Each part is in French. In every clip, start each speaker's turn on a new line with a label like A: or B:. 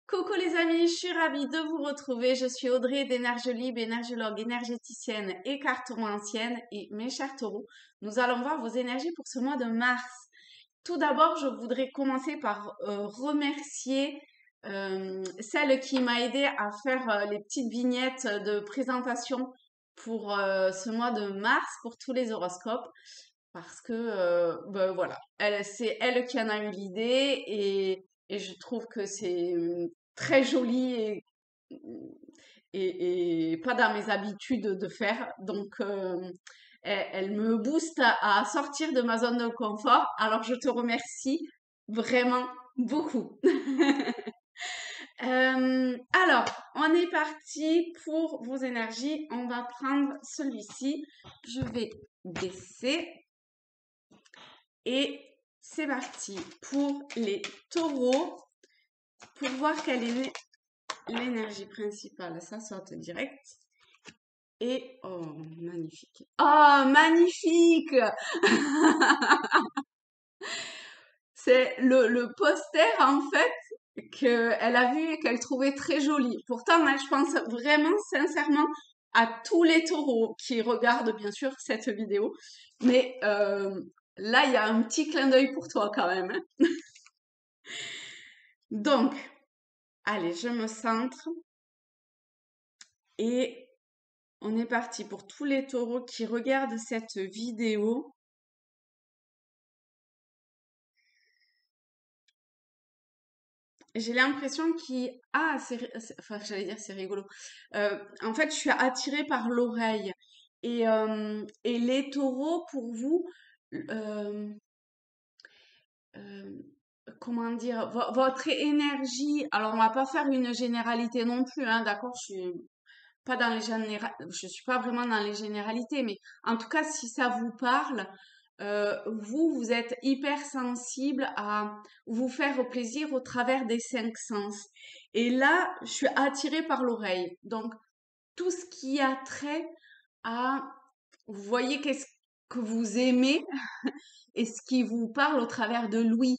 A: Coucou les amis, je suis ravie de vous retrouver. Je suis Audrey d'Énergiolib, énergologue, énergéticienne et cartomancienne. Et mes chers taureaux, nous allons voir vos énergies pour ce mois de mars. Tout d'abord, je voudrais commencer par remercier celle qui m'a aidé à faire les petites vignettes de présentation pour ce mois de mars, pour tous les horoscopes. Parce que, ben voilà, c'est elle qui en a eu l'idée et je trouve que c'est très joli et pas dans mes habitudes de faire. Donc, elle me booste à sortir de ma zone de confort. Alors, je te remercie vraiment beaucoup. Alors, on est parti pour vos énergies. On va prendre celui-ci. Je vais baisser. Et c'est parti pour les taureaux. Pour voir quelle est l'énergie principale, ça saute direct. Et oh, magnifique. Oh, magnifique. C'est le poster en fait qu'elle a vu et qu'elle trouvait très joli. Pourtant, moi, je pense vraiment sincèrement à tous les taureaux qui regardent bien sûr cette vidéo. Mais là, il y a un petit clin d'œil pour toi quand même, hein. Donc, allez, je me centre et on est parti pour tous les taureaux qui regardent cette vidéo. J'ai l'impression qu'il... Ah, enfin, j'allais dire c'est rigolo. En fait, je suis attirée par l'oreille. Et les taureaux, pour vous, euh, euh, comment dire, votre énergie... Alors, on va pas faire une généralité non plus, hein, d'accord? Je suis pas vraiment dans les généralités, mais en tout cas, si ça vous parle, vous êtes hyper sensible à vous faire plaisir au travers des cinq sens. Et là, je suis attirée par l'oreille. Donc, tout ce qui a trait à, vous voyez qu'est-ce que vous aimez et ce qui vous parle au travers de l'ouïe.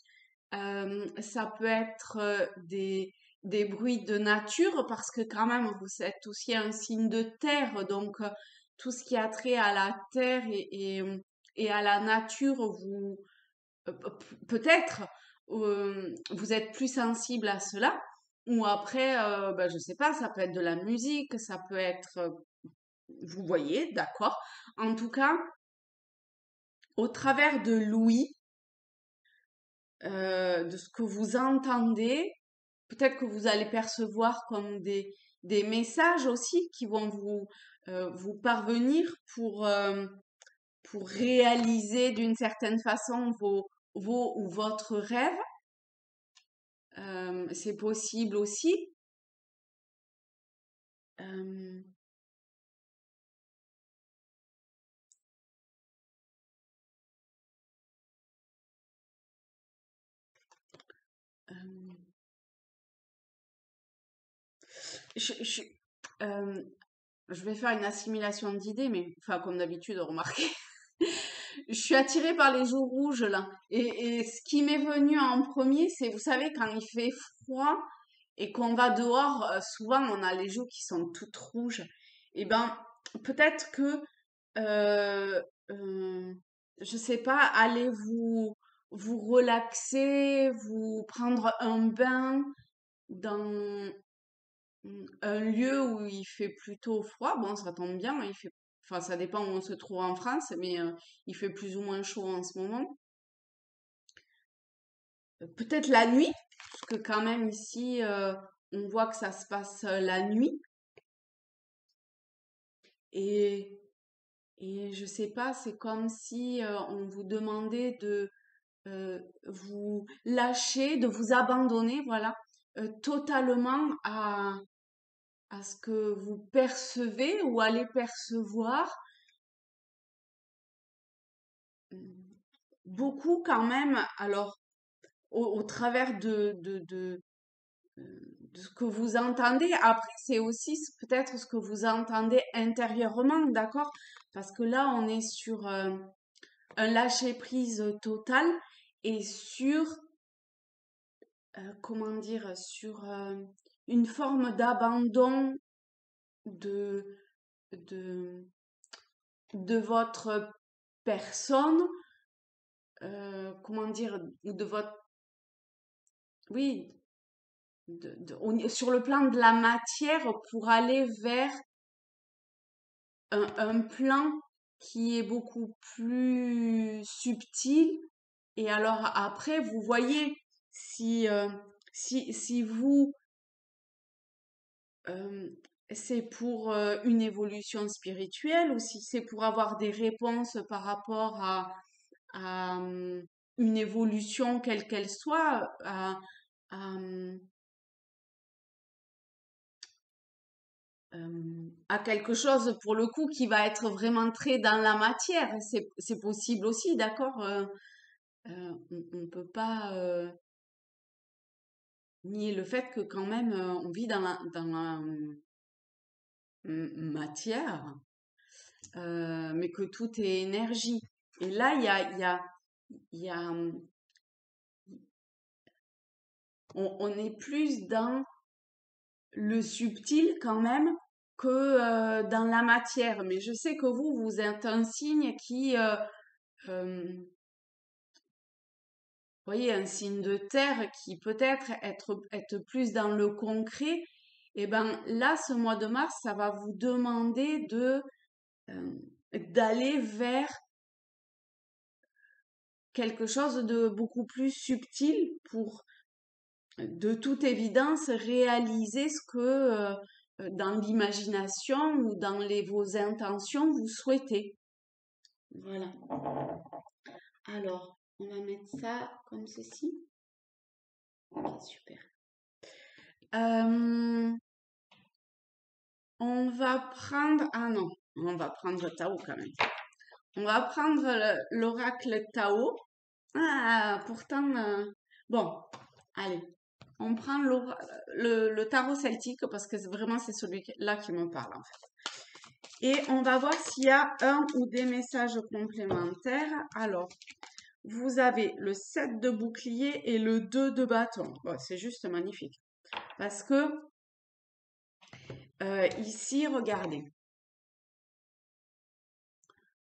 A: Ça peut être des bruits de nature parce que quand même vous êtes aussi un signe de terre, donc tout ce qui a trait à la terre et à la nature, vous peut-être vous êtes plus sensible à cela. Ou après, ben, je sais pas, ça peut être de la musique, ça peut être, vous voyez, d'accord. En tout cas, au travers de l'ouïe, de ce que vous entendez, peut-être que vous allez percevoir comme des messages aussi qui vont vous parvenir pour réaliser d'une certaine façon vos ou votre rêve. C'est possible aussi. Euh, euh, je, je, euh, je vais faire une assimilation d'idées, mais enfin comme d'habitude, remarquez. Je suis attirée par les joues rouges là. Et ce qui m'est venu en premier, c'est, vous savez, quand il fait froid et qu'on va dehors, souvent on a les joues qui sont toutes rouges. Et ben, peut-être que, euh, euh, je sais pas, allez vous relaxer, vous prendre un bain dans un lieu où il fait plutôt froid. Bon, ça tombe bien, il fait, enfin, ça dépend où on se trouve en France, mais il fait plus ou moins chaud en ce moment. Peut-être la nuit, parce que quand même ici, on voit que ça se passe la nuit. Et, et je sais pas, c'est comme si on vous demandait de vous lâcher, de vous abandonner, voilà, totalement à ce que vous percevez ou allez percevoir. Beaucoup quand même, alors au travers de ce que vous entendez. Après, c'est aussi peut-être ce que vous entendez intérieurement, d'accord? Parce que là, on est sur un lâcher-prise total et sur comment dire, sur une forme d'abandon de, de, de votre personne, comment dire, ou de votre, oui, sur le plan de la matière pour aller vers un plan qui est beaucoup plus subtil. Et alors après, vous voyez si, si vous, euh, c'est pour une évolution spirituelle ou si c'est pour avoir des réponses par rapport à, une évolution quelle qu'elle soit, à quelque chose pour le coup qui va être vraiment très dans la matière. C'est possible aussi, d'accord? On ne peut pas nier le fait que quand même on vit dans la matière, mais que tout est énergie. Et là, il y a, on est plus dans le subtil quand même que dans la matière. Mais je sais que vous êtes un signe qui, voyez, un signe de terre qui peut-être être plus dans le concret. Et ben là, ce mois de mars, ça va vous demander euh, d'aller vers quelque chose de beaucoup plus subtil pour, de toute évidence, réaliser ce que dans l'imagination ou dans vos intentions vous souhaitez. Voilà. Alors, on va mettre ça comme ceci. Ok, super. On va prendre... Ah non, on va prendre Tao quand même. On va prendre l'oracle Tao. Ah, pourtant... Bon, allez. On prend le tarot celtique parce que vraiment c'est celui-là qui me parle en fait. Et on va voir s'il y a un ou des messages complémentaires. Alors, vous avez le 7 de bouclier et le 2 de bâton. Bon, c'est juste magnifique. Parce que ici, regardez.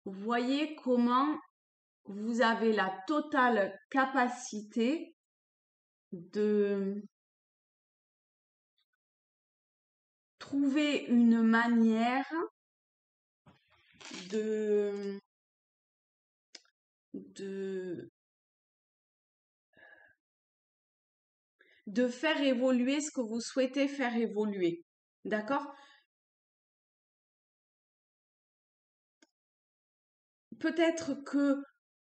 A: Vous voyez comment vous avez la totale capacité de trouver une manière de, de, de faire évoluer ce que vous souhaitez faire évoluer. D'accord? Peut-être que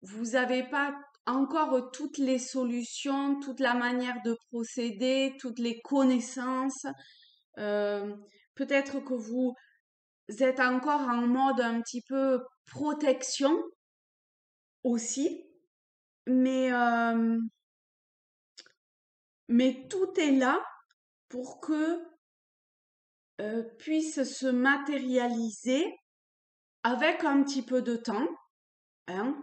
A: vous n'avez pas encore toutes les solutions, toute la manière de procéder, toutes les connaissances. Euh, Peut-être que vous êtes encore en mode un petit peu protection aussi, mais, euh, mais tout est là pour que puisse se matérialiser avec un petit peu de temps. Hein,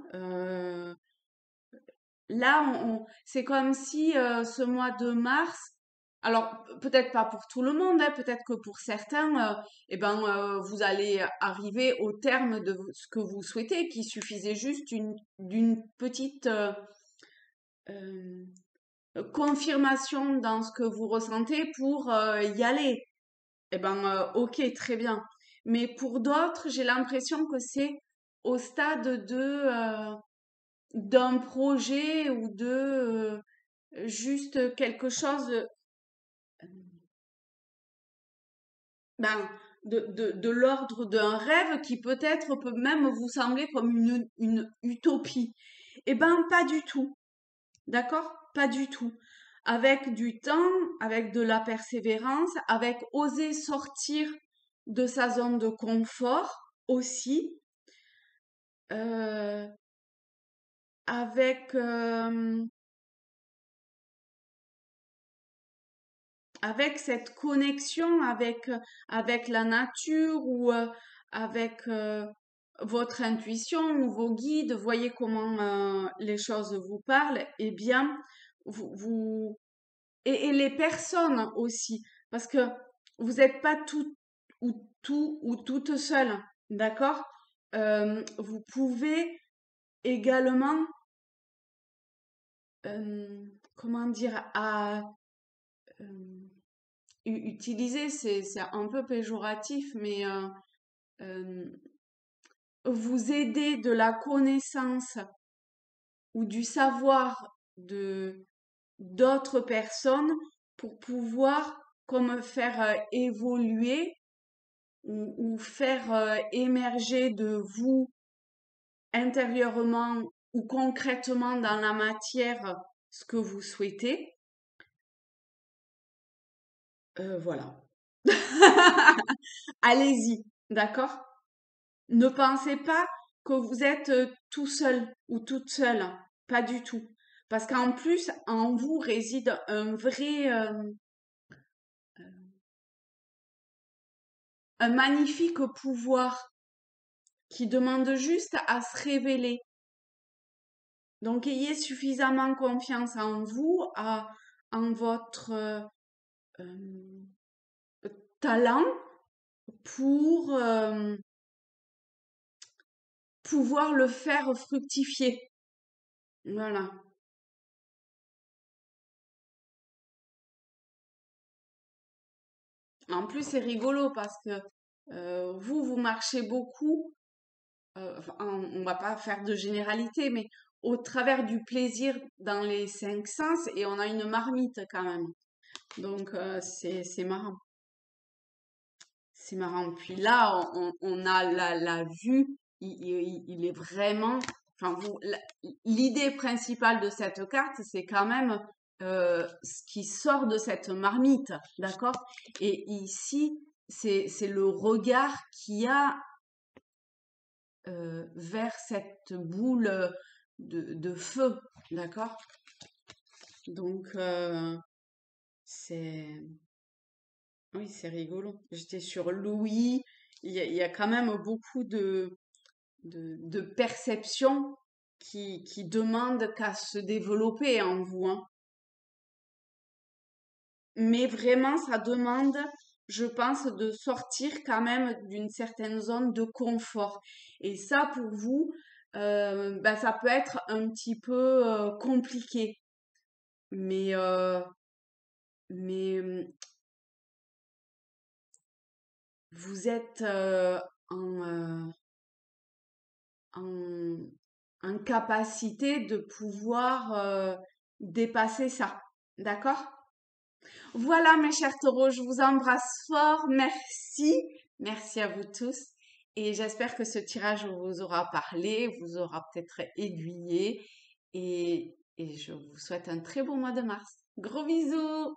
A: là, c'est comme si ce mois de mars, alors peut-être pas pour tout le monde, hein, peut-être que pour certains, eh ben, vous allez arriver au terme de ce que vous souhaitez, qu'il suffisait juste d'une petite euh, confirmation dans ce que vous ressentez pour y aller. Eh ben, ok, très bien. Mais pour d'autres, j'ai l'impression que c'est au stade d'un projet ou juste quelque chose ben, de l'ordre d'un rêve qui peut-être peut même vous sembler comme une utopie. Eh ben, pas du tout. D'accord? Pas du tout. Avec du temps, avec de la persévérance, avec oser sortir de sa zone de confort aussi, euh, avec, avec cette connexion avec la nature ou avec votre intuition ou vos guides, voyez comment les choses vous parlent, eh bien, vous et les personnes aussi, parce que vous n'êtes pas tout ou toute seule, d'accord? Vous pouvez également, comment dire, utiliser, c'est un peu péjoratif, mais euh, vous aider de la connaissance ou du savoir de d'autres personnes pour pouvoir comme faire évoluer ou faire émerger de vous intérieurement ou concrètement dans la matière ce que vous souhaitez. Voilà. Allez-y, d'accord? Ne pensez pas que vous êtes tout seul ou toute seule, pas du tout. Parce qu'en plus, en vous réside un magnifique pouvoir qui demande juste à se révéler. Donc, ayez suffisamment confiance en vous, en votre euh, talent pour pouvoir le faire fructifier. Voilà. En plus, c'est rigolo parce que vous marchez beaucoup. Enfin, on va pas faire de généralité, mais au travers du plaisir dans les cinq sens, et on a une marmite quand même. Donc, c'est marrant. C'est marrant. Puis là, on a la vue, il est vraiment. Enfin, l'idée principale de cette carte, c'est quand même ce qui sort de cette marmite, d'accord? Et ici, c'est le regard qu'il y a vers cette boule de feu, d'accord? Donc, c'est. Oui, c'est rigolo. J'étais sur Louis. Il y a quand même beaucoup de perceptions qui demandent qu'à se développer en vous, hein. Mais vraiment, ça demande, je pense, de sortir quand même d'une certaine zone de confort. Et ça, pour vous, bah, ça peut être un petit peu compliqué. Mais, mais vous êtes en, en capacité de pouvoir dépasser ça. D'accord? Voilà, mes chers taureaux, je vous embrasse fort. Merci. Merci à vous tous. Et j'espère que ce tirage vous aura parlé, vous aura peut-être aiguillé. Et je vous souhaite un très bon mois de mars. Gros bisous!